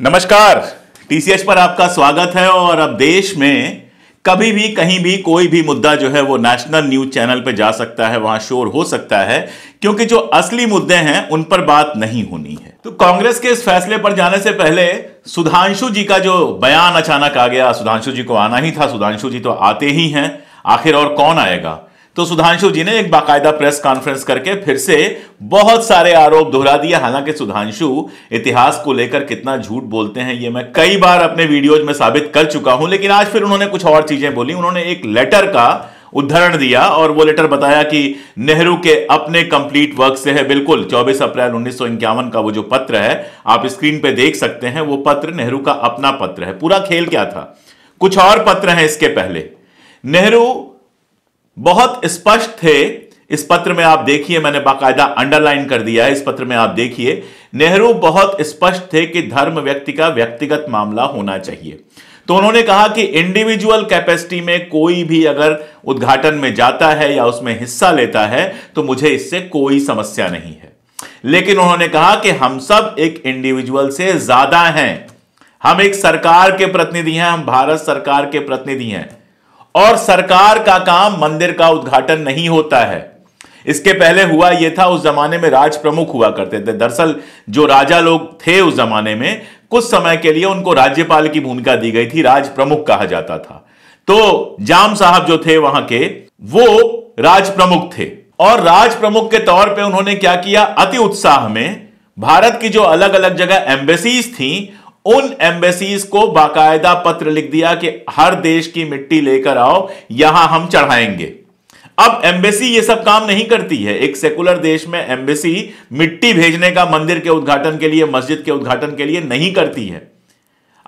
नमस्कार। टीसीएच पर आपका स्वागत है। और अब देश में कभी भी कहीं भी कोई भी मुद्दा जो है वो नेशनल न्यूज चैनल पे जा सकता है, वहां शोर हो सकता है, क्योंकि जो असली मुद्दे हैं उन पर बात नहीं होनी है। तो कांग्रेस के इस फैसले पर जाने से पहले सुधांशु जी का जो बयान अचानक आ गया, सुधांशु जी को आना ही था, सुधांशु जी तो आते ही हैं, आखिर और कौन आएगा। तो सुधांशु जी ने एक बाकायदा प्रेस कॉन्फ्रेंस करके फिर से बहुत सारे आरोप दोहरा दिए। हालांकि सुधांशु इतिहास को लेकर कितना झूठ बोलते हैं ये मैं कई बार अपने वीडियोज में साबित कर चुका हूं, लेकिन आज फिर उन्होंने कुछ और चीजें बोली। उन्होंने एक लेटर का उदाहरण दिया और वो लेटर बताया कि नेहरू के अपने कंप्लीट वर्क से है। बिल्कुल 24 अप्रैल 1951 का वो जो पत्र है, आप स्क्रीन पे देख सकते हैं, वो पत्र नेहरू का अपना पत्र है। पूरा खेल क्या था, कुछ और पत्र हैं इसके पहले। नेहरू बहुत स्पष्ट थे इस पत्र में, आप देखिए, मैंने बाकायदा अंडरलाइन कर दिया है। इस पत्र में आप देखिए, नेहरू बहुत स्पष्ट थे कि धर्म व्यक्ति का व्यक्तिगत मामला होना चाहिए। तो उन्होंने कहा कि इंडिविजुअल कैपेसिटी में कोई भी अगर उद्घाटन में जाता है या उसमें हिस्सा लेता है तो मुझे इससे कोई समस्या नहीं है। लेकिन उन्होंने कहा कि हम सब एक इंडिविजुअल से ज्यादा हैं, हम एक सरकार के प्रतिनिधि हैं, हम भारत सरकार के प्रतिनिधि हैं और सरकार का काम मंदिर का उद्घाटन नहीं होता है। इसके पहले हुआ यह था, उस जमाने में राज प्रमुख हुआ करते थे। दरअसल जो राजा लोग थे उस जमाने में, कुछ समय के लिए उनको राज्यपाल की भूमिका दी गई थी, राज प्रमुख कहा जाता था। तो जाम साहब जो थे वहां के, वो राज प्रमुख थे और राज प्रमुख के तौर पे उन्होंने क्या किया, अति उत्साह में भारत की जो अलग अलग जगह एम्बेसीज थी, उन एम्बेसीज को बाकायदा पत्र लिख दिया कि हर देश की मिट्टी लेकर आओ, यहां हम चढ़ाएंगे। अब एम्बेसी ये सब काम नहीं करती है। एक सेकुलर देश में एम्बेसी मिट्टी भेजने का मंदिर के उद्घाटन के लिए, मस्जिद के उद्घाटन के लिए नहीं करती है।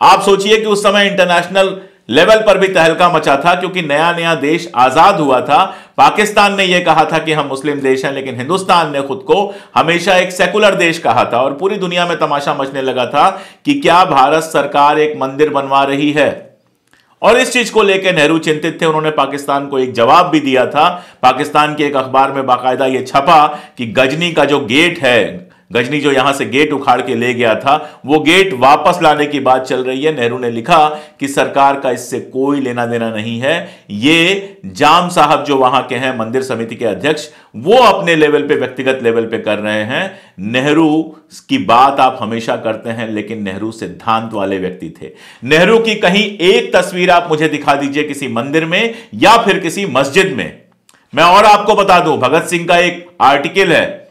आप सोचिए कि उस समय इंटरनेशनल लेवल पर भी तहलका मचा था, क्योंकि नया नया देश आजाद हुआ था। पाकिस्तान ने यह कहा था कि हम मुस्लिम देश हैं, लेकिन हिंदुस्तान ने खुद को हमेशा एक सेकुलर देश कहा था और पूरी दुनिया में तमाशा मचने लगा था कि क्या भारत सरकार एक मंदिर बनवा रही है। और इस चीज को लेकर नेहरू चिंतित थे। उन्होंने पाकिस्तान को एक जवाब भी दिया था। पाकिस्तान के एक अखबार में बाकायदा यह छपा कि गजनी का जो गेट है, गजनी जो यहां से गेट उखाड़ के ले गया था, वो गेट वापस लाने की बात चल रही है। नेहरू ने लिखा कि सरकार का इससे कोई लेना देना नहीं है, ये जाम साहब जो वहां के हैं मंदिर समिति के अध्यक्ष, वो अपने लेवल पे, व्यक्तिगत लेवल पे कर रहे हैं। नेहरू की बात आप हमेशा करते हैं, लेकिन नेहरू सिद्धांत वाले व्यक्ति थे। नेहरू की कहीं एक तस्वीर आप मुझे दिखा दीजिए किसी मंदिर में या फिर किसी मस्जिद में। मैं और आपको बता दूं, भगत सिंह का एक आर्टिकल है,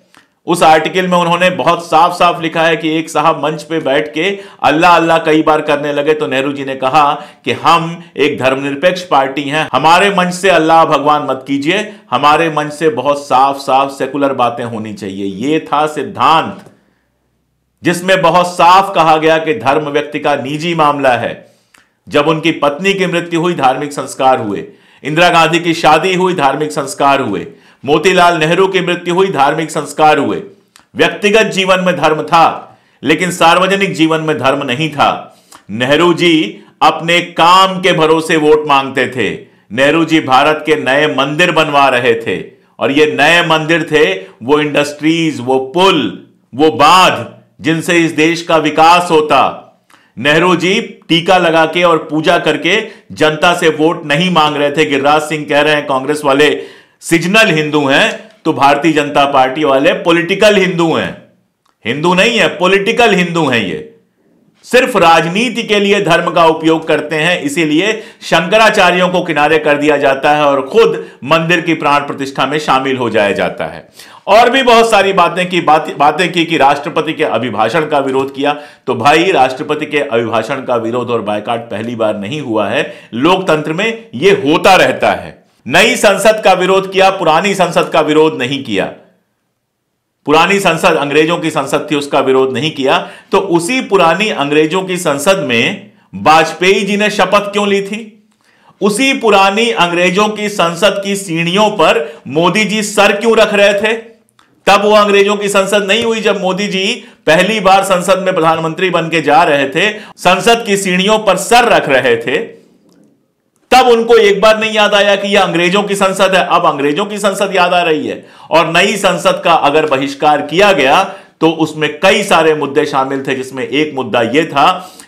उस आर्टिकल में उन्होंने बहुत साफ साफ लिखा है कि एक साहब मंच पे बैठ के अल्लाह अल्लाह कई बार करने लगे तो नेहरू जी ने कहा कि हम एक धर्मनिरपेक्ष पार्टी हैं, हमारे मंच से अल्लाह भगवान मत कीजिए, हमारे मंच से बहुत साफ साफ सेकुलर बातें होनी चाहिए। यह था सिद्धांत, जिसमें बहुत साफ कहा गया कि धर्म व्यक्ति का निजी मामला है। जब उनकी पत्नी की मृत्यु हुई, धार्मिक संस्कार हुए। इंदिरा गांधी की शादी हुई, धार्मिक संस्कार हुए। मोतीलाल नेहरू की मृत्यु हुई, धार्मिक संस्कार हुए। व्यक्तिगत जीवन में धर्म था, लेकिन सार्वजनिक जीवन में धर्म नहीं था। नेहरू जी अपने काम के भरोसे वोट मांगते थे। नेहरू जी भारत के नए मंदिर बनवा रहे थे और ये नए मंदिर थे वो इंडस्ट्रीज, वो पुल, वो बांध जिनसे इस देश का विकास होता। नेहरू जी टीका लगा के और पूजा करके जनता से वोट नहीं मांग रहे थे। गिरिराज सिंह कह रहे हैं कांग्रेस वाले सीजनल हिंदू हैं, तो भारतीय जनता पार्टी वाले पॉलिटिकल हिंदू हैं। हिंदू नहीं है, पॉलिटिकल हिंदू हैं। ये सिर्फ राजनीति के लिए धर्म का उपयोग करते हैं, इसीलिए शंकराचार्यों को किनारे कर दिया जाता है और खुद मंदिर की प्राण प्रतिष्ठा में शामिल हो जाया जाता है। और भी बहुत सारी बातें की कि राष्ट्रपति के अभिभाषण का विरोध किया। तो भाई, राष्ट्रपति के अभिभाषण का विरोध और बायकॉट पहली बार नहीं हुआ है, लोकतंत्र में यह होता रहता है। नई संसद का विरोध किया, पुरानी संसद का विरोध नहीं किया। पुरानी संसद अंग्रेजों की संसद थी, उसका विरोध नहीं किया। तो उसी पुरानी अंग्रेजों की संसद में वाजपेयी जी ने शपथ क्यों ली थी? उसी पुरानी अंग्रेजों की संसद की सीढ़ियों पर मोदी जी सर क्यों रख रहे थे? तब वो अंग्रेजों की संसद नहीं हुई जब मोदी जी पहली बार संसद में प्रधानमंत्री बन के जा रहे थे, संसद की सीढ़ियों पर सर रख रहे थे। तब उनको एक बार नहीं याद आया कि यह अंग्रेजों की संसद है। अब अंग्रेजों की संसद याद आ रही है और नई संसद का अगर बहिष्कार किया गया तो उसमें कई सारे मुद्दे शामिल थे, जिसमें एक मुद्दा यह था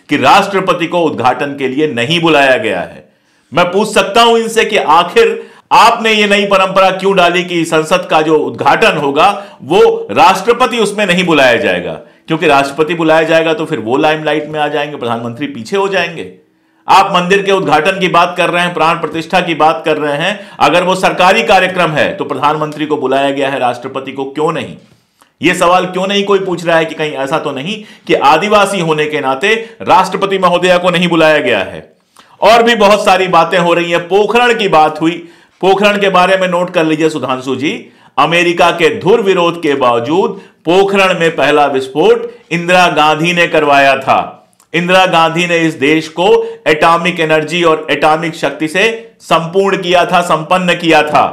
कि राष्ट्रपति को उद्घाटन के लिए नहीं बुलाया गया है। मैं पूछ सकता हूं इनसे कि आखिर आपने ये नई परंपरा क्यों डाली कि संसद का जो उद्घाटन होगा वो राष्ट्रपति उसमें नहीं बुलाया जाएगा? क्योंकि राष्ट्रपति बुलाया जाएगा तो फिर वो लाइमलाइट में आ जाएंगे, प्रधानमंत्री पीछे हो जाएंगे। आप मंदिर के उद्घाटन की बात कर रहे हैं, प्राण प्रतिष्ठा की बात कर रहे हैं, अगर वो सरकारी कार्यक्रम है तो प्रधानमंत्री को बुलाया गया है, राष्ट्रपति को क्यों नहीं? यह सवाल क्यों नहीं कोई पूछ रहा है कि कहीं ऐसा तो नहीं कि आदिवासी होने के नाते राष्ट्रपति महोदया को नहीं बुलाया गया है? और भी बहुत सारी बातें हो रही हैं। पोखरण की बात हुई, पोखरण के बारे में नोट कर लीजिए सुधांशु जी। अमेरिका के धुर विरोध के बावजूद पोखरण में पहला विस्फोट इंदिरा गांधी ने करवाया था। इंदिरा गांधी ने इस देश को एटॉमिक एनर्जी और एटॉमिक शक्ति से संपूर्ण किया था, संपन्न किया था।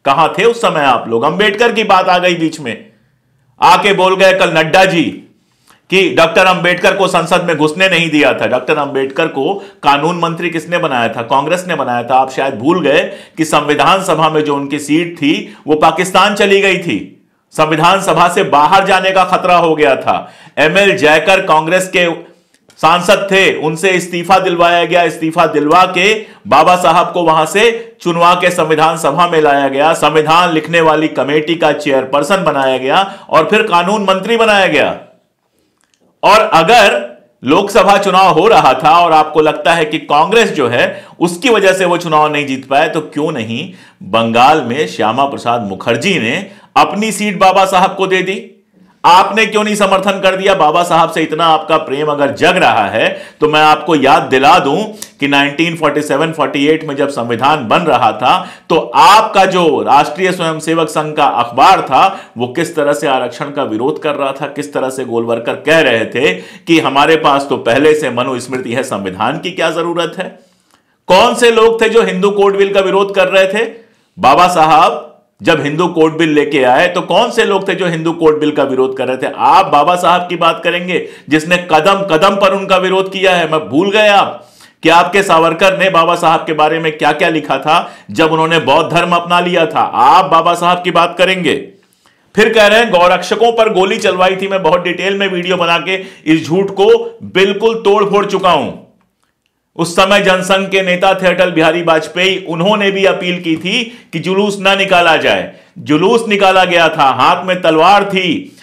कहां थे उस समय आप लोग? अंबेडकर की बात आ गई बीच में, आके बोल गए कल नड्डा जी कि डॉक्टर अंबेडकर को संसद में घुसने नहीं दिया था। डॉक्टर अंबेडकर को कानून मंत्री किसने बनाया था? कांग्रेस ने बनाया था। आप शायद भूल गए कि संविधान सभा में जो उनकी सीट थी वो पाकिस्तान चली गई थी। संविधान सभा से बाहर जाने का खतरा हो गया था। एमएल जयकर कांग्रेस के सांसद थे, उनसे इस्तीफा दिलवाया गया। इस्तीफा दिलवा के बाबा साहब को वहां से चुनवा के संविधान सभा में लाया गया। संविधान लिखने वाली कमेटी का चेयरपर्सन बनाया गया और फिर कानून मंत्री बनाया गया। और अगर लोकसभा चुनाव हो रहा था और आपको लगता है कि कांग्रेस जो है उसकी वजह से वो चुनाव नहीं जीत पाए, तो क्यों नहीं बंगाल में श्यामा प्रसाद मुखर्जी ने अपनी सीट बाबा साहब को दे दी? आपने क्यों नहीं समर्थन कर दिया? बाबा साहब से इतना आपका प्रेम अगर जग रहा है तो मैं आपको याद दिला दूं कि 1947-48 में जब संविधान बन रहा था तो आपका जो राष्ट्रीय स्वयंसेवक संघ का अखबार था वो किस तरह से आरक्षण का विरोध कर रहा था, किस तरह से गोलवरकर कह रहे थे कि हमारे पास तो पहले से मनुस्मृति है, संविधान की क्या जरूरत है। कौन से लोग थे जो हिंदू कोड बिल का विरोध कर रहे थे? बाबा साहब जब हिंदू कोड बिल लेके आए तो कौन से लोग थे जो हिंदू कोड बिल का विरोध कर रहे थे? आप बाबा साहब की बात करेंगे जिसने कदम कदम पर उनका विरोध किया है। मैं भूल गए आप कि आपके सावरकर ने बाबा साहब के बारे में क्या क्या लिखा था जब उन्होंने बौद्ध धर्म अपना लिया था। आप बाबा साहब की बात करेंगे, फिर कह रहे हैं गौरक्षकों पर गोली चलवाई थी। मैं बहुत डिटेल में वीडियो बना के इस झूठ को बिल्कुल तोड़ फोड़ चुका हूं। उस समय जनसंघ के नेता थे अटल बिहारी वाजपेयी, उन्होंने भी अपील की थी कि जुलूस ना निकाला जाए। जुलूस निकाला गया था, हाथ में तलवार थी,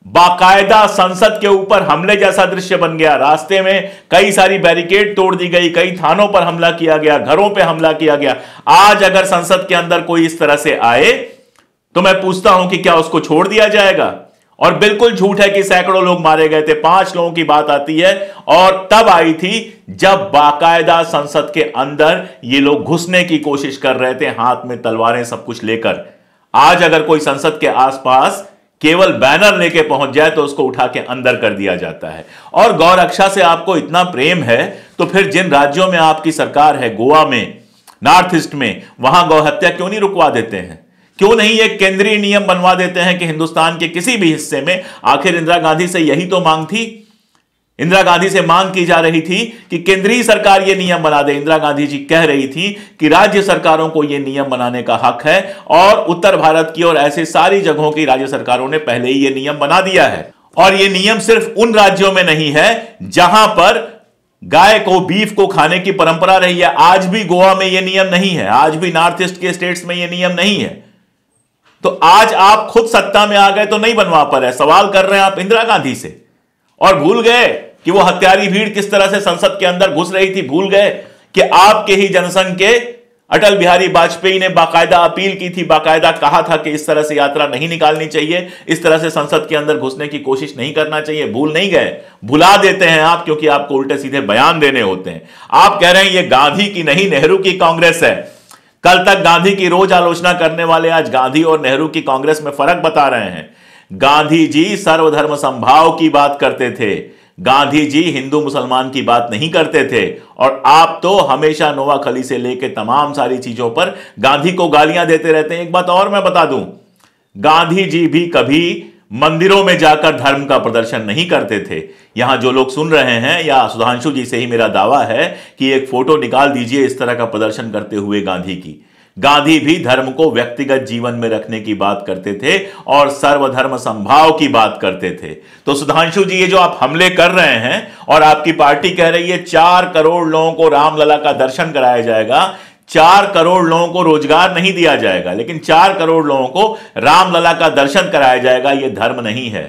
बाकायदा संसद के ऊपर हमले जैसा दृश्य बन गया। रास्ते में कई सारी बैरिकेड तोड़ दी गई, कई थानों पर हमला किया गया, घरों पर हमला किया गया। आज अगर संसद के अंदर कोई इस तरह से आए तो मैं पूछता हूं कि क्या उसको छोड़ दिया जाएगा? और बिल्कुल झूठ है कि सैकड़ों लोग मारे गए थे। 5 लोगों की बात आती है और तब आई थी जब बाकायदा संसद के अंदर ये लोग घुसने की कोशिश कर रहे थे, हाथ में तलवारें सब कुछ लेकर। आज अगर कोई संसद के आसपास केवल बैनर लेके पहुंच जाए तो उसको उठा के अंदर कर दिया जाता है। और गौ रक्षा से आपको इतना प्रेम है तो फिर जिन राज्यों में आपकी सरकार है, गोवा में, नॉर्थ ईस्ट में, वहां गौ हत्या क्यों नहीं रुकवा देते हैं? क्यों नहीं एक केंद्रीय नियम बनवा देते हैं कि हिंदुस्तान के किसी भी हिस्से में, आखिर इंदिरा गांधी से यही तो मांग थी। इंदिरा गांधी से मांग की जा रही थी कि केंद्रीय सरकार यह नियम बना दे। इंदिरा गांधी जी कह रही थी कि राज्य सरकारों को यह नियम बनाने का हक है और उत्तर भारत की और ऐसे सारी जगहों की राज्य सरकारों ने पहले ही यह नियम बना दिया है। और यह नियम सिर्फ उन राज्यों में नहीं है जहां पर गाय को, बीफ को खाने की परंपरा रही है। आज भी गोवा में यह नियम नहीं है, आज भी नॉर्थ ईस्ट के स्टेट्स में यह नियम नहीं है। तो आज आप खुद सत्ता में आ गए तो नहीं बनवा पा रहे। सवाल कर रहे हैं आप इंदिरा गांधी से और भूल गए कि वो हत्यारी भीड़ किस तरह से संसद के अंदर घुस रही थी। भूल गए कि आपके ही जनसंघ के अटल बिहारी वाजपेयी ने बाकायदा अपील की थी, बाकायदा कहा था कि इस तरह से यात्रा नहीं निकालनी चाहिए, इस तरह से संसद के अंदर घुसने की कोशिश नहीं करना चाहिए। भूल नहीं गए, भुला देते हैं आप क्योंकि आपको उल्टे सीधे बयान देने होते हैं। आप कह रहे हैं ये गांधी की नहीं नेहरू की कांग्रेस है। कल तक गांधी की रोज आलोचना करने वाले आज गांधी और नेहरू की कांग्रेस में फर्क बता रहे हैं। गांधी जी सर्वधर्म समभाव की बात करते थे, गांधी जी हिंदू मुसलमान की बात नहीं करते थे। और आप तो हमेशा नोआखली से लेकर तमाम सारी चीजों पर गांधी को गालियां देते रहते हैं। एक बात और मैं बता दूं, गांधी जी भी कभी मंदिरों में जाकर धर्म का प्रदर्शन नहीं करते थे। यहां जो लोग सुन रहे हैं, या सुधांशु जी से ही मेरा दावा है कि एक फोटो निकाल दीजिए इस तरह का प्रदर्शन करते हुए गांधी की। गांधी भी धर्म को व्यक्तिगत जीवन में रखने की बात करते थे और सर्वधर्म संभाव की बात करते थे। तो सुधांशु जी, ये जो आप हमले कर रहे हैं और आपकी पार्टी कह रही है 4 करोड़ लोगों को रामलला का दर्शन कराया जाएगा, 4 करोड़ लोगों को रोजगार नहीं दिया जाएगा, लेकिन 4 करोड़ लोगों को रामलला का दर्शन कराया जाएगा, यह धर्म नहीं है,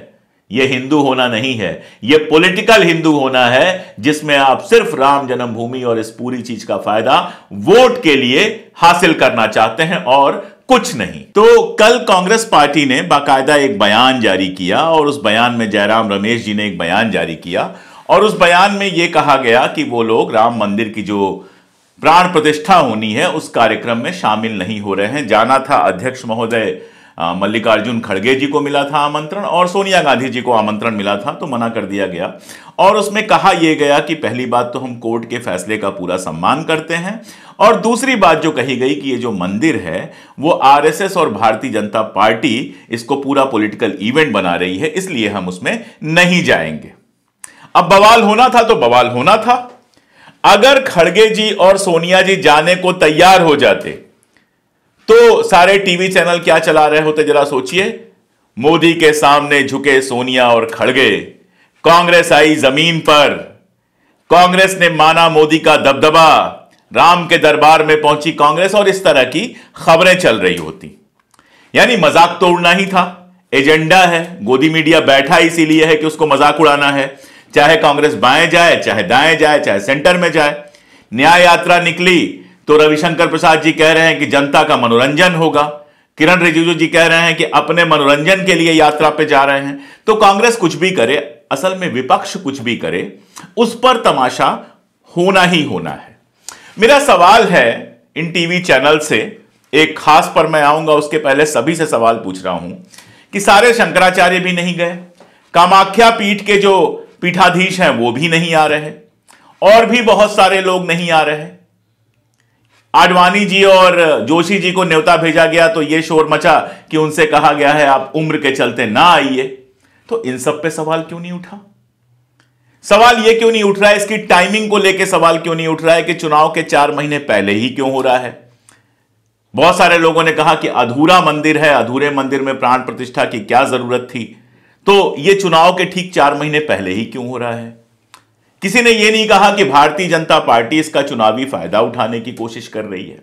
यह हिंदू होना नहीं है, यह पॉलिटिकल हिंदू होना है, जिसमें आप सिर्फ राम जन्मभूमि और इस पूरी चीज का फायदा वोट के लिए हासिल करना चाहते हैं और कुछ नहीं। तो कल कांग्रेस पार्टी ने बाकायदा एक बयान जारी किया और उस बयान में जयराम रमेश जी ने एक बयान जारी किया और उस बयान में यह कहा गया कि वो लोग राम मंदिर की जो प्राण प्रतिष्ठा होनी है उस कार्यक्रम में शामिल नहीं हो रहे हैं। जाना था अध्यक्ष महोदय मल्लिकार्जुन खड़गे जी को मिला था आमंत्रण और सोनिया गांधी जी को आमंत्रण मिला था, तो मना कर दिया गया। और उसमें कहा यह गया कि पहली बात तो हम कोर्ट के फैसले का पूरा सम्मान करते हैं और दूसरी बात जो कही गई कि ये जो मंदिर है वो आरएसएस और भारतीय जनता पार्टी इसको पूरा पॉलिटिकल इवेंट बना रही है, इसलिए हम उसमें नहीं जाएंगे। अब बवाल होना था तो बवाल होना था। अगर खड़गे जी और सोनिया जी जाने को तैयार हो जाते तो सारे टीवी चैनल क्या चला रहे होते, जरा सोचिए। मोदी के सामने झुके सोनिया और खड़गे, कांग्रेस आई जमीन पर, कांग्रेस ने माना मोदी का दबदबा, राम के दरबार में पहुंची कांग्रेस और इस तरह की खबरें चल रही होती। यानी मजाक तो उड़ना ही था, एजेंडा है, गोदी मीडिया बैठा इसीलिए है कि उसको मजाक उड़ाना है, चाहे कांग्रेस बाएं जाए, चाहे दाएं जाए, चाहे सेंटर में जाए। न्याय यात्रा निकली तो रविशंकर प्रसाद जी कह रहे हैं कि जनता का मनोरंजन होगा, किरण रिजिजू जी कह रहे हैं कि अपने मनोरंजन के लिए यात्रा पे जा रहे हैं। तो कांग्रेस कुछ भी करे, असल में विपक्ष कुछ भी करे, उस पर तमाशा होना ही होना है। मेरा सवाल है इन टीवी चैनल से, एक खास पर मैं आऊंगा, उसके पहले सभी से सवाल पूछ रहा हूं कि सारे शंकराचार्य भी नहीं गए, कामाख्या पीठ के जो पीठाधीश हैं वो भी नहीं आ रहे, और भी बहुत सारे लोग नहीं आ रहे। आडवाणी जी और जोशी जी को न्योता भेजा गया तो यह शोर मचा कि उनसे कहा गया है आप उम्र के चलते ना आइए। तो इन सब पे सवाल क्यों नहीं उठा? सवाल यह क्यों नहीं उठ रहा है, इसकी टाइमिंग को लेकर सवाल क्यों नहीं उठ रहा है कि चुनाव के 4 महीने पहले ही क्यों हो रहा है? बहुत सारे लोगों ने कहा कि अधूरा मंदिर है, अधूरे मंदिर में प्राण प्रतिष्ठा की क्या जरूरत थी, तो यह चुनाव के ठीक 4 महीने पहले ही क्यों हो रहा है? किसी ने यह नहीं कहा कि भारतीय जनता पार्टी इसका चुनावी फायदा उठाने की कोशिश कर रही है।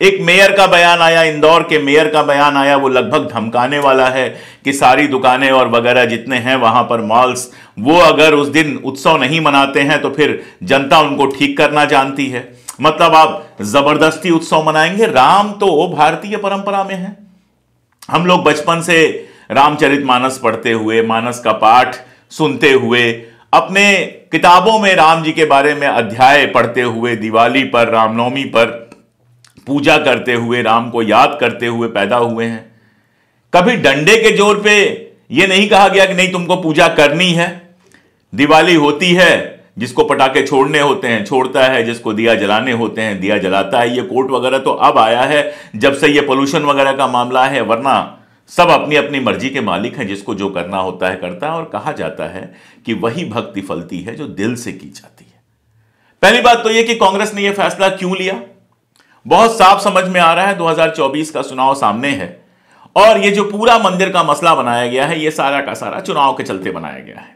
एक मेयर का बयान आया, इंदौर के मेयर का बयान आया, वो लगभग धमकाने वाला है कि सारी दुकानें और वगैरह जितने हैं वहां पर मॉल्स, वो अगर उस दिन उत्सव नहीं मनाते हैं तो फिर जनता उनको ठीक करना जानती है। मतलब आप जबरदस्ती उत्सव मनाएंगे? राम तो भारतीय परंपरा में है। हम लोग बचपन से रामचरितमानस पढ़ते हुए, मानस का पाठ सुनते हुए, अपने किताबों में राम जी के बारे में अध्याय पढ़ते हुए, दिवाली पर, रामनवमी पर पूजा करते हुए, राम को याद करते हुए पैदा हुए हैं। कभी डंडे के जोर पे यह नहीं कहा गया कि नहीं तुमको पूजा करनी है। दिवाली होती है, जिसको पटाखे छोड़ने होते हैं छोड़ता है, जिसको दिया जलाने होते हैं दिया जलाता है। ये कोर्ट वगैरह तो अब आया है जब से ये पोल्यूशन वगैरह का मामला है, वरना सब अपनी अपनी मर्जी के मालिक हैं, जिसको जो करना होता है करता है। और कहा जाता है कि वही भक्ति फलती है जो दिल से की जाती है। पहली बात तो यह कि कांग्रेस ने यह फैसला क्यों लिया, बहुत साफ समझ में आ रहा है। 2024 का चुनाव सामने है और यह जो पूरा मंदिर का मसला बनाया गया है, यह सारा का सारा चुनाव के चलते बनाया गया है।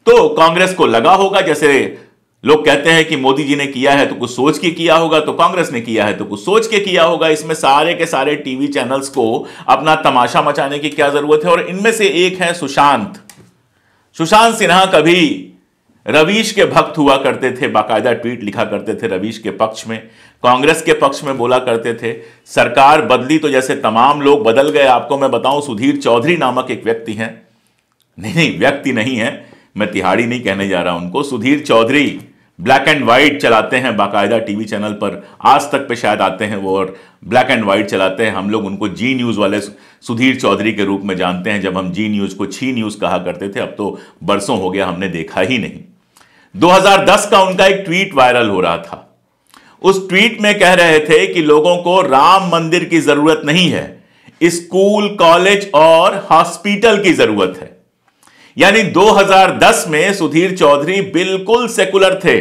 तो कांग्रेस को लगा होगा, जैसे लोग कहते हैं कि मोदी जी ने किया है तो कुछ सोच के किया होगा, तो कांग्रेस ने किया है तो कुछ सोच के किया होगा। इसमें सारे के सारे टीवी चैनल्स को अपना तमाशा मचाने की क्या जरूरत है? और इनमें से एक है सुशांत सिन्हा। कभी रवीश के भक्त हुआ करते थे, बाकायदा ट्वीट लिखा करते थे रवीश के पक्ष में, कांग्रेस के पक्ष में बोला करते थे। सरकार बदली तो जैसे तमाम लोग बदल गए। आपको मैं बताऊं, सुधीर चौधरी नामक एक व्यक्ति हैं, नहीं व्यक्ति नहीं है, मैं तिहाड़ी नहीं कहने जा रहा उनको, Sudhir Chaudhary black and white चलाते हैं बाकायदा टीवी चैनल पर, आज तक पे शायद आते हैं वो, और ब्लैक एंड व्हाइट चलाते हैं। हम लोग उनको जी न्यूज़ वाले सुधीर चौधरी के रूप में जानते हैं। जब हम जी न्यूज़ को छी न्यूज़ कहा करते थे, अब तो बरसों हो गया हमने देखा ही नहीं। 2010 का उनका एक ट्वीट वायरल हो रहा था। उस ट्वीट में कह रहे थे कि लोगों को राम मंदिर की जरूरत नहीं है, स्कूल, कॉलेज और हॉस्पिटल की जरूरत है। यानी 2010 में सुधीर चौधरी बिल्कुल सेकुलर थे,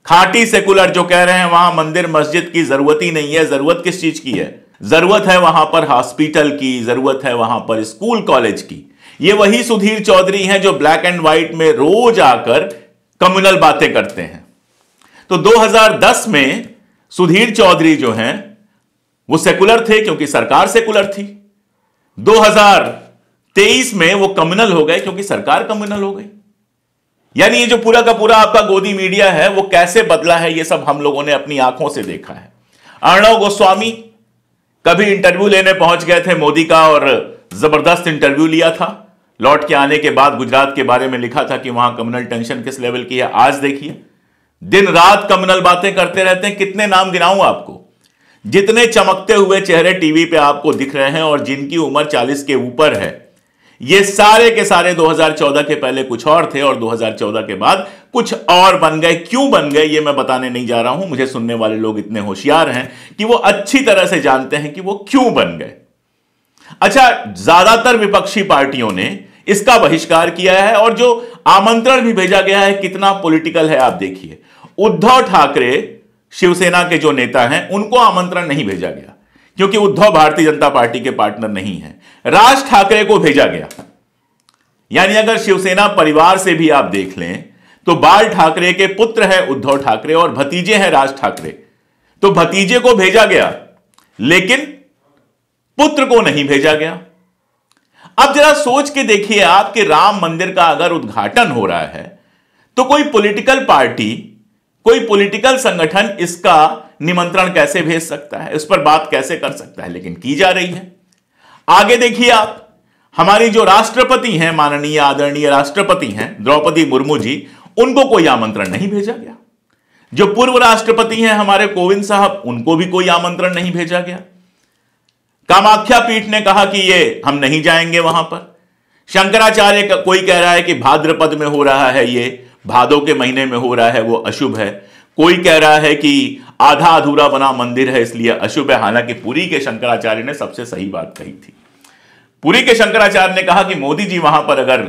खाटी सेकुलर जो कह रहे हैं वहां मंदिर मस्जिद की जरूरत ही नहीं है। जरूरत किस चीज की है? जरूरत है वहां पर हॉस्पिटल की, जरूरत है वहां पर स्कूल कॉलेज की। ये वही सुधीर चौधरी हैं जो ब्लैक एंड व्हाइट में रोज आकर कम्युनल बातें करते हैं। तो 2010 में सुधीर चौधरी जो हैं वो सेकुलर थे क्योंकि सरकार सेकुलर थी। 2023 में वो कम्युनल हो गए क्योंकि सरकार कम्युनल हो गई। यानी ये जो पूरा का पूरा आपका गोदी मीडिया है वो कैसे बदला है, ये सब हम लोगों ने अपनी आंखों से देखा है। अर्णव गोस्वामी कभी इंटरव्यू लेने पहुंच गए थे मोदी का और जबरदस्त इंटरव्यू लिया था। लौट के आने के बाद गुजरात के बारे में लिखा था कि वहां कम्युनल टेंशन किस लेवल की है। आज देखिए दिन रात कम्युनल बातें करते रहते हैं। कितने नाम गिनाऊं आपको? जितने चमकते हुए चेहरे टीवी पे आपको दिख रहे हैं और जिनकी उम्र 40 के ऊपर है, ये सारे के सारे 2014 के पहले कुछ और थे और 2014 के बाद कुछ और बन गए। क्यों बन गए ये मैं बताने नहीं जा रहा हूं। मुझे सुनने वाले लोग इतने होशियार हैं कि वो अच्छी तरह से जानते हैं कि वो क्यों बन गए। अच्छा, ज्यादातर विपक्षी पार्टियों ने इसका बहिष्कार किया है और जो आमंत्रण भी भेजा गया है कितना पॉलिटिकल है आप देखिए। उद्धव ठाकरे शिवसेना के जो नेता हैं उनको आमंत्रण नहीं भेजा गया क्योंकि उद्धव भारतीय जनता पार्टी के पार्टनर नहीं है। राज ठाकरे को भेजा गया। यानी अगर शिवसेना परिवार से भी आप देख लें तो बाल ठाकरे के पुत्र है उद्धव ठाकरे और भतीजे हैं राज ठाकरे, तो भतीजे को भेजा गया लेकिन पुत्र को नहीं भेजा गया। अब जरा सोच के देखिए आप कि राम मंदिर का अगर उद्घाटन हो रहा है तो कोई पॉलिटिकल पार्टी, कोई पॉलिटिकल संगठन इसका निमंत्रण कैसे भेज सकता है, इस पर बात कैसे कर सकता है, लेकिन की जा रही है। आगे देखिए आप, हमारी जो राष्ट्रपति हैं, माननीय आदरणीय राष्ट्रपति हैं द्रौपदी मुर्मू जी, उनको कोई आमंत्रण नहीं भेजा गया। जो पूर्व राष्ट्रपति हैं हमारे कोविंद साहब, उनको भी कोई आमंत्रण नहीं भेजा गया। कामाख्या पीठ ने कहा कि ये हम नहीं जाएंगे वहां पर। शंकराचार्य का कोई कह रहा है कि भाद्रपद में हो रहा है, ये भादों के महीने में हो रहा है, वो अशुभ है। कोई कह रहा है कि आधा अधूरा बना मंदिर है इसलिए अशुभ है। हालांकि पुरी के शंकराचार्य ने सबसे सही बात कही थी। पुरी के शंकराचार्य ने कहा कि मोदी जी वहां पर अगर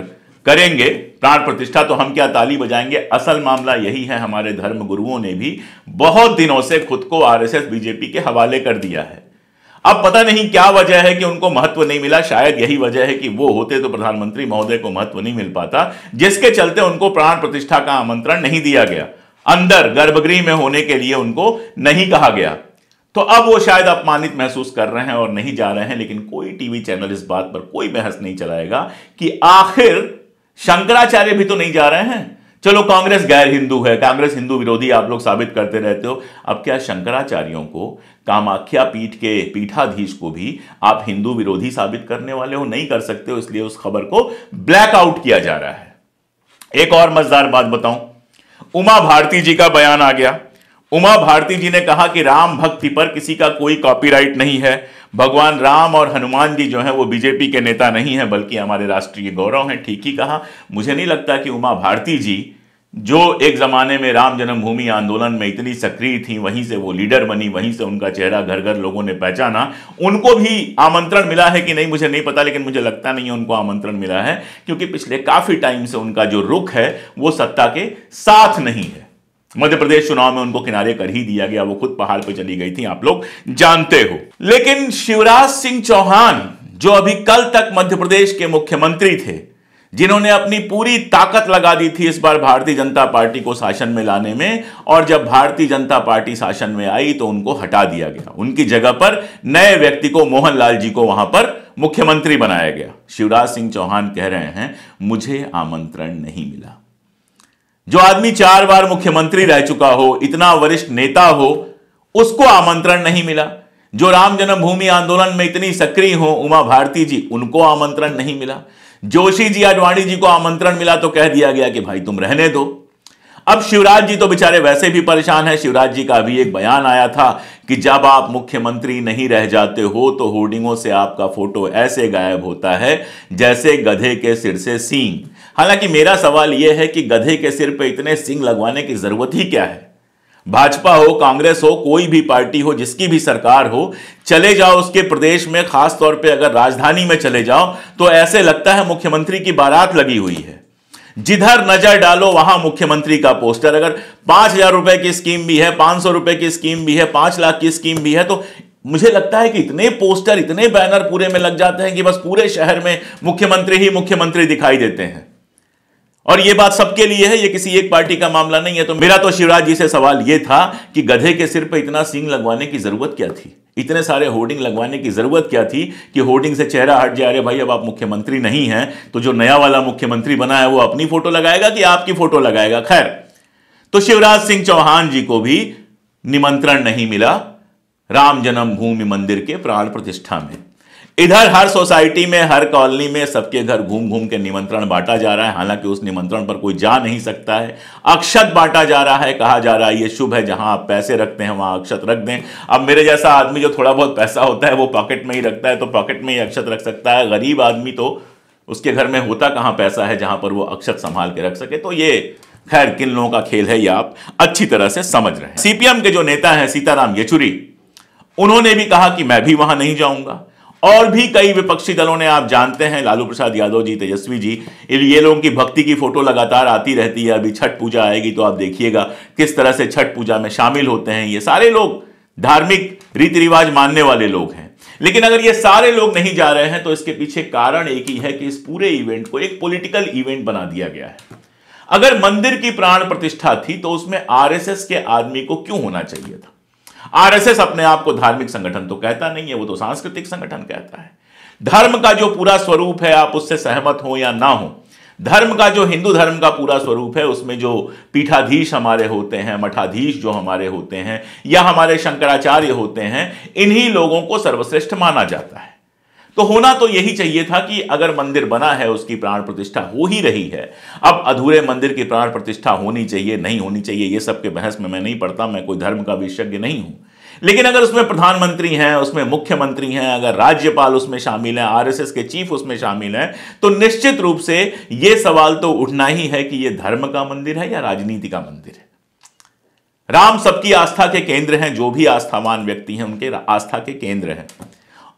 करेंगे प्राण प्रतिष्ठा तो हम क्या ताली बजाएंगे। असल मामला यही है, हमारे धर्म गुरुओं ने भी बहुत दिनों से खुद को आरएसएस बीजेपी के हवाले कर दिया है। अब पता नहीं क्या वजह है कि उनको महत्व नहीं मिला। शायद यही वजह है कि वो होते तो प्रधानमंत्री महोदय को महत्व नहीं मिल पाता, जिसके चलते उनको प्राण प्रतिष्ठा का आमंत्रण नहीं दिया गया। अंदर गर्भगृह में होने के लिए उनको नहीं कहा गया। तो अब वो शायद अपमानित महसूस कर रहे हैं और नहीं जा रहे हैं। लेकिन कोई टीवी चैनल इस बात पर कोई बहस नहीं चलाएगा कि आखिर शंकराचार्य भी तो नहीं जा रहे हैं। चलो कांग्रेस गैर हिंदू है, कांग्रेस हिंदू विरोधी आप लोग साबित करते रहते हो। अब क्या शंकराचार्यों को, कामाख्या पीठ के पीठाधीश को भी आप हिंदू विरोधी साबित करने वाले हो? नहीं कर सकते हो, इसलिए उस खबर को ब्लैकआउट किया जा रहा है। एक और मजेदार बात बताऊं, उमा भारती जी का बयान आ गया। उमा भारती जी ने कहा कि राम भक्ति पर किसी का कोई कॉपीराइट नहीं है। भगवान राम और हनुमान जी जो हैं वो बीजेपी के नेता नहीं हैं बल्कि हमारे राष्ट्रीय गौरव हैं। ठीक ही कहा। मुझे नहीं लगता कि उमा भारती जी जो एक जमाने में राम जन्मभूमि आंदोलन में इतनी सक्रिय थी, वहीं से वो लीडर बनी, वहीं से उनका चेहरा घर घर लोगों ने पहचाना, उनको भी आमंत्रण मिला है कि नहीं मुझे नहीं पता, लेकिन मुझे लगता नहीं है उनको आमंत्रण मिला है क्योंकि पिछले काफी टाइम से उनका जो रुख है वो सत्ता के साथ नहीं है। मध्य प्रदेश चुनाव में उनको किनारे कर ही दिया गया, वो खुद पहाड़ पे चली गई थी, आप लोग जानते हो। लेकिन शिवराज सिंह चौहान जो अभी कल तक मध्य प्रदेश के मुख्यमंत्री थे, जिन्होंने अपनी पूरी ताकत लगा दी थी इस बार भारतीय जनता पार्टी को शासन में लाने में, और जब भारतीय जनता पार्टी शासन में आई तो उनको हटा दिया गया। उनकी जगह पर नए व्यक्ति को, मोहनलाल जी को वहां पर मुख्यमंत्री बनाया गया। शिवराज सिंह चौहान कह रहे हैं मुझे आमंत्रण नहीं मिला। जो आदमी 4 बार मुख्यमंत्री रह चुका हो, इतना वरिष्ठ नेता हो, उसको आमंत्रण नहीं मिला। जो राम जन्मभूमि आंदोलन में इतनी सक्रिय हो, उमा भारती जी, उनको आमंत्रण नहीं मिला। जोशी जी, आडवाणी जी को आमंत्रण मिला तो कह दिया गया कि भाई तुम रहने दो। अब शिवराज जी तो बेचारे वैसे भी परेशान हैं। शिवराज जी का अभी एक बयान आया था कि जब आप मुख्यमंत्री नहीं रह जाते हो तो होर्डिंगों से आपका फोटो ऐसे गायब होता है जैसे गधे के सिर से सींग। हालांकि मेरा सवाल यह है कि गधे के सिर पे इतने सींग लगवाने की जरूरत ही क्या है? भाजपा हो, कांग्रेस हो, कोई भी पार्टी हो, जिसकी भी सरकार हो, चले जाओ उसके प्रदेश में, खास तौर पे अगर राजधानी में चले जाओ तो ऐसे लगता है मुख्यमंत्री की बारात लगी हुई है। जिधर नजर डालो वहां मुख्यमंत्री का पोस्टर। अगर 5,000 रुपए की स्कीम भी है, 500 रुपए की स्कीम भी है, 5 लाख की स्कीम भी है, तो मुझे लगता है कि इतने पोस्टर, इतने बैनर पूरे में लग जाते हैं कि बस पूरे शहर में मुख्यमंत्री ही मुख्यमंत्री दिखाई देते हैं। और यह बात सबके लिए है, यह किसी एक पार्टी का मामला नहीं है। तो मेरा तो शिवराज जी से सवाल यह था कि गधे के सिर पे इतना सींग लगवाने की जरूरत क्या थी, इतने सारे होर्डिंग लगवाने की जरूरत क्या थी कि होर्डिंग से चेहरा हट जाए। अरे भाई, अब आप मुख्यमंत्री नहीं हैं तो जो नया वाला मुख्यमंत्री बना है वो अपनी फोटो लगाएगा कि आपकी फोटो लगाएगा। खैर, तो शिवराज सिंह चौहान जी को भी निमंत्रण नहीं मिला राम जन्मभूमि मंदिर के प्राण प्रतिष्ठा में। इधर हर सोसाइटी में, हर कॉलोनी में सबके घर घूम घूम के निमंत्रण बांटा जा रहा है। हालांकि उस निमंत्रण पर कोई जा नहीं सकता है। अक्षत बांटा जा रहा है, कहा जा रहा है ये शुभ है, जहां आप पैसे रखते हैं वहां अक्षत रख दें। अब मेरे जैसा आदमी जो थोड़ा बहुत पैसा होता है वो पॉकेट में ही रखता है, तो पॉकेट में ही अक्षत रख सकता है। गरीब आदमी तो उसके घर में होता कहां पैसा है जहां पर वो अक्षत संभाल के रख सके। तो ये खैर किन लोगों का खेल है, ये आप अच्छी तरह से समझ रहे हैं। सीपीएम के जो नेता हैं सीताराम येचुरी, उन्होंने भी कहा कि मैं भी वहां नहीं जाऊंगा। और भी कई विपक्षी दलों ने, आप जानते हैं, लालू प्रसाद यादव जी, तेजस्वी जी, ये लोगों की भक्ति की फोटो लगातार आती रहती है। अभी छठ पूजा आएगी तो आप देखिएगा किस तरह से छठ पूजा में शामिल होते हैं। ये सारे लोग धार्मिक रीति रिवाज मानने वाले लोग हैं। लेकिन अगर ये सारे लोग नहीं जा रहे हैं तो इसके पीछे कारण एक ही है कि इस पूरे इवेंट को एक पॉलिटिकल इवेंट बना दिया गया है। अगर मंदिर की प्राण प्रतिष्ठा थी तो उसमें आरएसएस के आदमी को क्यों होना चाहिए था? आरएसएस अपने आप को धार्मिक संगठन तो कहता नहीं है, वो तो सांस्कृतिक संगठन कहता है। धर्म का जो पूरा स्वरूप है, आप उससे सहमत हो या ना हो, धर्म का जो हिंदू धर्म का पूरा स्वरूप है, उसमें जो पीठाधीश हमारे होते हैं, मठाधीश जो हमारे होते हैं, या हमारे शंकराचार्य होते हैं, इन्हीं लोगों को सर्वश्रेष्ठ माना जाता है। तो होना तो यही चाहिए था कि अगर मंदिर बना है उसकी प्राण प्रतिष्ठा हो ही रही है, अब अधूरे मंदिर की प्राण प्रतिष्ठा होनी चाहिए नहीं होनी चाहिए, ये सब के बहस में मैं नहीं पड़ता, मैं कोई धर्म का विशेषज्ञ नहीं हूं। लेकिन अगर उसमें प्रधानमंत्री हैं, उसमें मुख्यमंत्री हैं, अगर राज्यपाल उसमें शामिल हैं, आरएसएस के चीफ उसमें शामिल हैं, तो निश्चित रूप से यह सवाल तो उठना ही है कि यह धर्म का मंदिर है या राजनीति का मंदिर है। राम सबकी आस्था के केंद्र हैं, जो भी आस्थावान व्यक्ति हैं उनके आस्था के केंद्र हैं।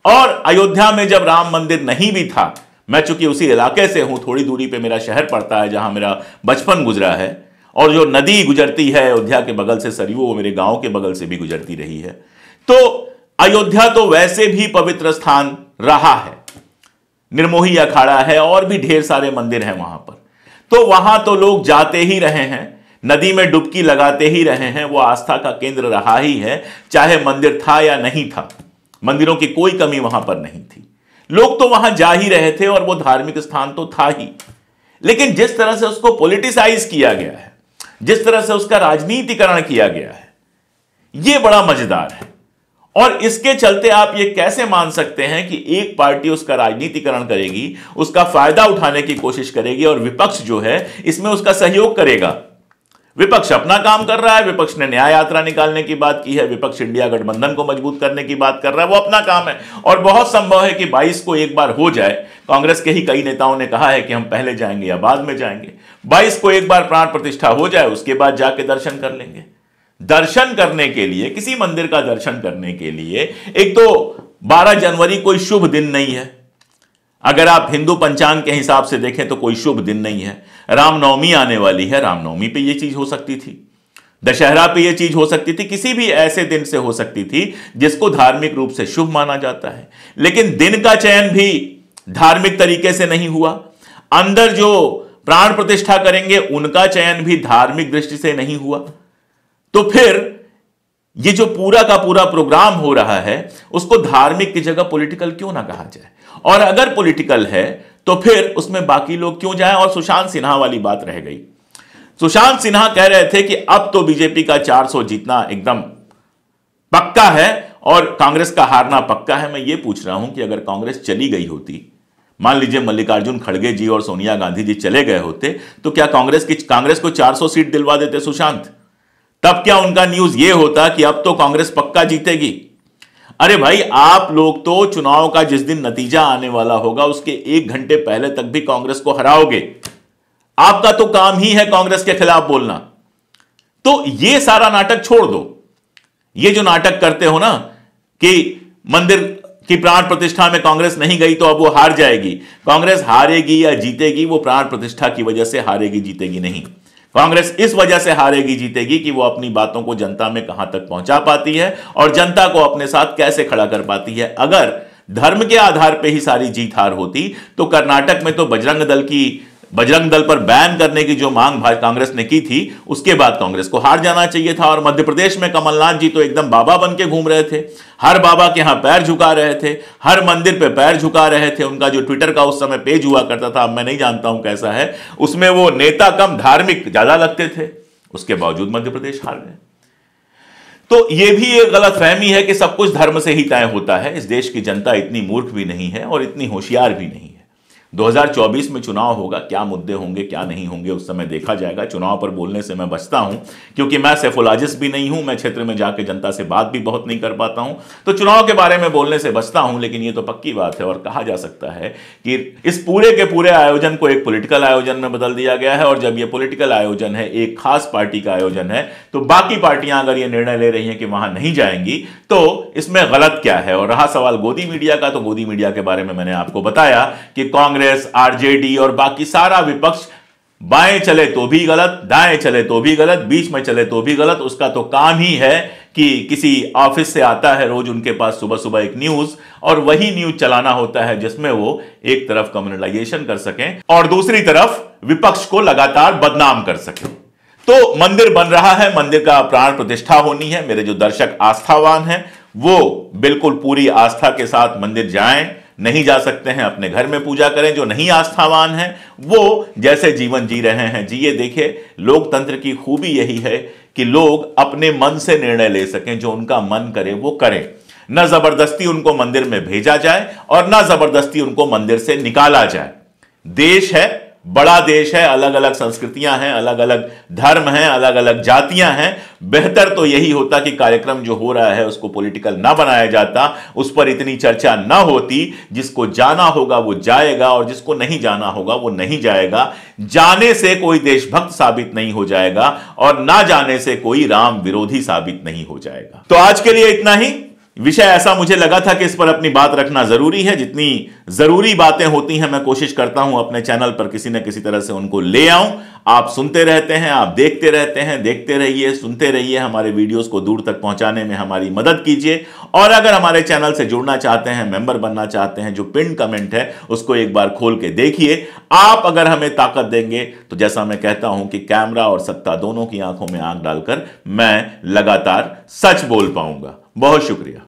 और अयोध्या में जब राम मंदिर नहीं भी था, मैं चूंकि उसी इलाके से हूं, थोड़ी दूरी पे मेरा शहर पड़ता है जहां मेरा बचपन गुजरा है, और जो नदी गुजरती है अयोध्या के बगल से सरयू, वो मेरे गांव के बगल से भी गुजरती रही है। तो अयोध्या तो वैसे भी पवित्र स्थान रहा है, निर्मोही अखाड़ा है और भी ढेर सारे मंदिर हैं वहां पर। तो वहां तो लोग जाते ही रहे हैं, नदी में डुबकी लगाते ही रहे हैं, वो आस्था का केंद्र रहा ही है, चाहे मंदिर था या नहीं था। मंदिरों की कोई कमी वहां पर नहीं थी, लोग तो वहां जा ही रहे थे और वो धार्मिक स्थान तो था ही। लेकिन जिस तरह से उसको पॉलिटिसाइज किया गया है, जिस तरह से उसका राजनीतिकरण किया गया है, यह बड़ा मजेदार है। और इसके चलते आप यह कैसे मान सकते हैं कि एक पार्टी उसका राजनीतिकरण करेगी, उसका फायदा उठाने की कोशिश करेगी, और विपक्ष जो है इसमें उसका सहयोग करेगा। विपक्ष अपना काम कर रहा है, विपक्ष ने न्याय यात्रा निकालने की बात की है, विपक्ष इंडिया गठबंधन को मजबूत करने की बात कर रहा है, वो अपना काम है। और बहुत संभव है कि 22 को एक बार हो जाए, कांग्रेस के ही कई नेताओं ने कहा है कि हम पहले जाएंगे या बाद में जाएंगे, 22 को एक बार प्राण प्रतिष्ठा हो जाए, उसके बाद जाके दर्शन कर लेंगे। दर्शन करने के लिए, किसी मंदिर का दर्शन करने के लिए, एक तो 12 जनवरी कोई शुभ दिन नहीं है, अगर आप हिंदू पंचांग के हिसाब से देखें तो कोई शुभ दिन नहीं है। रामनवमी आने वाली है, रामनवमी पे ये चीज हो सकती थी, दशहरा पे ये चीज हो सकती थी, किसी भी ऐसे दिन से हो सकती थी जिसको धार्मिक रूप से शुभ माना जाता है। लेकिन दिन का चयन भी धार्मिक तरीके से नहीं हुआ, अंदर जो प्राण प्रतिष्ठा करेंगे उनका चयन भी धार्मिक दृष्टि से नहीं हुआ। तो फिर ये जो पूरा का पूरा प्रोग्राम हो रहा है उसको धार्मिक की जगह पॉलिटिकल क्यों ना कहा जाए? और अगर पॉलिटिकल है तो फिर उसमें बाकी लोग क्यों जाएं? और सुशांत सिन्हा वाली बात रह गई। सुशांत सिन्हा कह रहे थे कि अब तो बीजेपी का 400 जीतना एकदम पक्का है और कांग्रेस का हारना पक्का है। मैं ये पूछ रहा हूं कि अगर कांग्रेस चली गई होती, मान लीजिए मल्लिकार्जुन खड़गे जी और सोनिया गांधी जी चले गए होते, तो क्या कांग्रेस को 400 सीट दिलवा देते सुशांत? तब क्या उनका न्यूज ये होता कि अब तो कांग्रेस पक्का जीतेगी? अरे भाई, आप लोग तो चुनाव का जिस दिन नतीजा आने वाला होगा उसके 1 घंटे पहले तक भी कांग्रेस को हराओगे। आपका तो काम ही है कांग्रेस के खिलाफ बोलना। तो ये सारा नाटक छोड़ दो। ये जो नाटक करते हो ना कि मंदिर कि प्राण प्रतिष्ठा में कांग्रेस नहीं गई तो अब वो हार जाएगी। कांग्रेस हारेगी या जीतेगी वो प्राण प्रतिष्ठा की वजह से हारेगी जीतेगी नहीं। कांग्रेस इस वजह से हारेगी जीतेगी कि वो अपनी बातों को जनता में कहां तक पहुंचा पाती है और जनता को अपने साथ कैसे खड़ा कर पाती है। अगर धर्म के आधार पर ही सारी जीत हार होती तो कर्नाटक में तो बजरंग दल पर बैन करने की जो मांग कांग्रेस ने की थी उसके बाद कांग्रेस को हार जाना चाहिए था। और मध्य प्रदेश में कमलनाथ जी तो एकदम बाबा बन के घूम रहे थे, हर बाबा के यहां पैर झुका रहे थे, हर मंदिर पे पैर झुका रहे थे। उनका जो ट्विटर का उस समय पेज हुआ करता था, अब मैं नहीं जानता हूं कैसा है, उसमें वो नेता कम धार्मिक ज्यादा लगते थे। उसके बावजूद मध्य प्रदेश हार गए। तो यह भी एक गलतफहमी है कि सब कुछ धर्म से ही तय होता है। इस देश की जनता इतनी मूर्ख भी नहीं है और इतनी होशियार भी नहीं है। 2024 में चुनाव होगा, क्या मुद्दे होंगे क्या नहीं होंगे उस समय देखा जाएगा। चुनाव पर बोलने से मैं बचता हूं क्योंकि मैं सेफोलॉजिस्ट भी नहीं हूं, मैं क्षेत्र में जाके जनता से बात भी बहुत नहीं कर पाता हूं, तो चुनाव के बारे में बोलने से बचता हूं। लेकिन यह तो पक्की बात है और कहा जा सकता है कि इस पूरे के पूरे आयोजन को एक पॉलिटिकल आयोजन में बदल दिया गया है। और जब यह पॉलिटिकल आयोजन है, एक खास पार्टी का आयोजन है, तो बाकी पार्टियां अगर यह निर्णय ले रही हैं कि वहां नहीं जाएंगी तो इसमें गलत क्या है। और रहा सवाल गोदी मीडिया का, तो गोदी मीडिया के बारे में मैंने आपको बताया कि कांग्रेस, आरजेडी और बाकी सारा विपक्ष बाएं चले तो भी गलत, दाएं चले तो भी गलत, बीच में चले तो भी गलत। उसका तो काम ही है कि किसी ऑफिस से आता है रोज उनके पास सुबह सुबह एक न्यूज, और वही न्यूज चलाना होता है जिसमें वो एक तरफ कम्युनलाइजेशन कर सकें और दूसरी तरफ विपक्ष को लगातार बदनाम कर सकें। तो मंदिर बन रहा है, मंदिर का प्राण प्रतिष्ठा होनी है। मेरे जो दर्शक आस्थावान हैं वो बिल्कुल पूरी आस्था के साथ मंदिर जाएं, नहीं जा सकते हैं अपने घर में पूजा करें। जो नहीं आस्थावान हैं वो जैसे जीवन जी रहे हैं जिए। देखिए, लोकतंत्र की खूबी यही है कि लोग अपने मन से निर्णय ले सकें, जो उनका मन करे वो करें, न जबरदस्ती उनको मंदिर में भेजा जाए और न जबरदस्ती उनको मंदिर से निकाला जाए। देश है, बड़ा देश है, अलग अलग संस्कृतियां हैं, अलग अलग धर्म हैं, अलग अलग जातियां हैं। बेहतर तो यही होता कि कार्यक्रम जो हो रहा है उसको पॉलिटिकल ना बनाया जाता, उस पर इतनी चर्चा ना होती। जिसको जाना होगा वो जाएगा और जिसको नहीं जाना होगा वो नहीं जाएगा। जाने से कोई देशभक्त साबित नहीं हो जाएगा और ना जाने से कोई राम विरोधी साबित नहीं हो जाएगा। तो आज के लिए इतना ही। विषय ऐसा मुझे लगा था कि इस पर अपनी बात रखना जरूरी है। जितनी जरूरी बातें होती हैं मैं कोशिश करता हूं अपने चैनल पर किसी न किसी तरह से उनको ले आऊं। आप सुनते रहते हैं, आप देखते रहते हैं, देखते रहिए, सुनते रहिए। हमारे वीडियोस को दूर तक पहुंचाने में हमारी मदद कीजिए। और अगर हमारे चैनल से जुड़ना चाहते हैं, मेंबर बनना चाहते हैं, जो पिन कमेंट है उसको एक बार खोल के देखिए। आप अगर हमें ताकत देंगे तो जैसा मैं कहता हूं कि कैमरा और सत्ता दोनों की आंखों में आंख डालकर मैं लगातार सच बोल पाऊंगा। बहुत शुक्रिया।